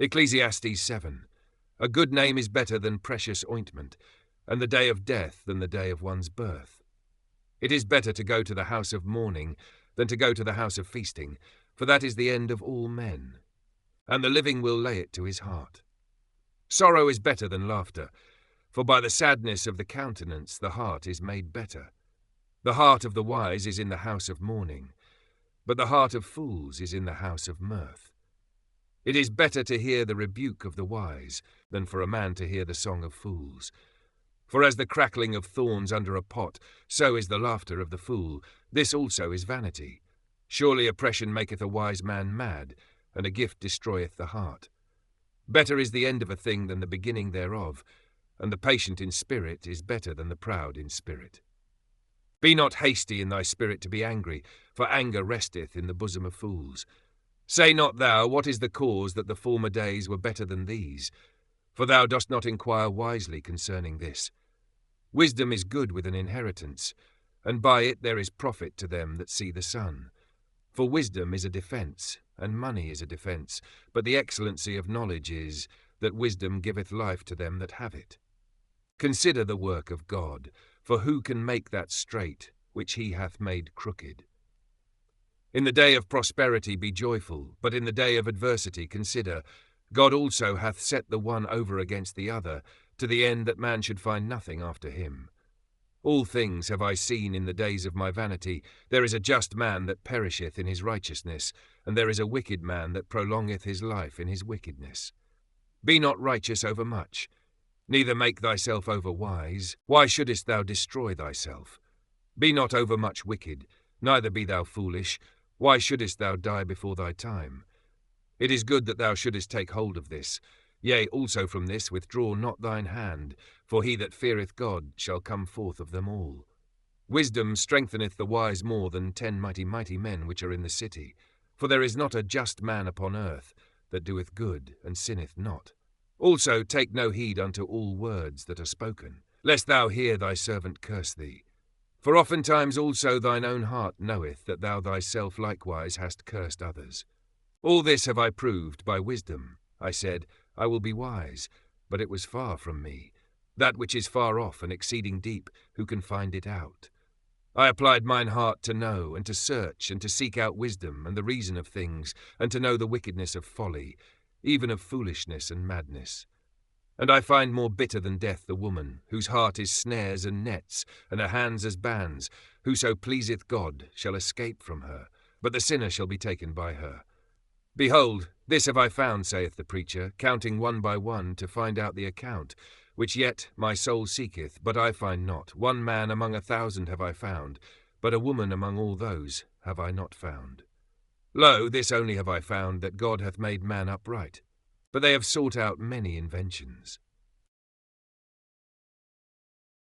Ecclesiastes 7. A good name is better than precious ointment, and the day of death than the day of one's birth. It is better to go to the house of mourning than to go to the house of feasting, for that is the end of all men, and the living will lay it to his heart. Sorrow is better than laughter, for by the sadness of the countenance the heart is made better. The heart of the wise is in the house of mourning, but the heart of fools is in the house of mirth. It is better to hear the rebuke of the wise than for a man to hear the song of fools. For as the crackling of thorns under a pot, so is the laughter of the fool. This also is vanity. Surely oppression maketh a wise man mad, and a gift destroyeth the heart. Better is the end of a thing than the beginning thereof, and the patient in spirit is better than the proud in spirit. Be not hasty in thy spirit to be angry, for anger resteth in the bosom of fools. Say not thou, what is the cause that the former days were better than these? For thou dost not inquire wisely concerning this. Wisdom is good with an inheritance, and by it there is profit to them that see the sun. For wisdom is a defence, and money is a defence, but the excellency of knowledge is, that wisdom giveth life to them that have it. Consider the work of God, for who can make that straight, which he hath made crooked? In the day of prosperity be joyful, but in the day of adversity consider, God also hath set the one over against the other, to the end that man should find nothing after him. All things have I seen in the days of my vanity. There is a just man that perisheth in his righteousness, and there is a wicked man that prolongeth his life in his wickedness. Be not righteous over much, neither make thyself over wise. Why shouldest thou destroy thyself? Be not overmuch wicked, neither be thou foolish. Why shouldest thou die before thy time? It is good that thou shouldest take hold of this. Yea, also from this withdraw not thine hand, for he that feareth God shall come forth of them all. Wisdom strengtheneth the wise more than 10 mighty men which are in the city. For there is not a just man upon earth that doeth good and sinneth not. Also take no heed unto all words that are spoken, lest thou hear thy servant curse thee. For oftentimes also thine own heart knoweth that thou thyself likewise hast cursed others. All this have I proved by wisdom. I said, I will be wise, but it was far from me. That which is far off and exceeding deep, who can find it out? I applied mine heart to know, and to search, and to seek out wisdom, and the reason of things, and to know the wickedness of folly, even of foolishness and madness. And I find more bitter than death the woman, whose heart is snares and nets, and her hands as bands. Whoso pleaseth God shall escape from her, but the sinner shall be taken by her. Behold, this have I found, saith the preacher, counting one by one to find out the account, which yet my soul seeketh, but I find not. One man among 1,000 have I found, but a woman among all those have I not found. Lo, this only have I found, that God hath made man upright. But they have sought out many inventions.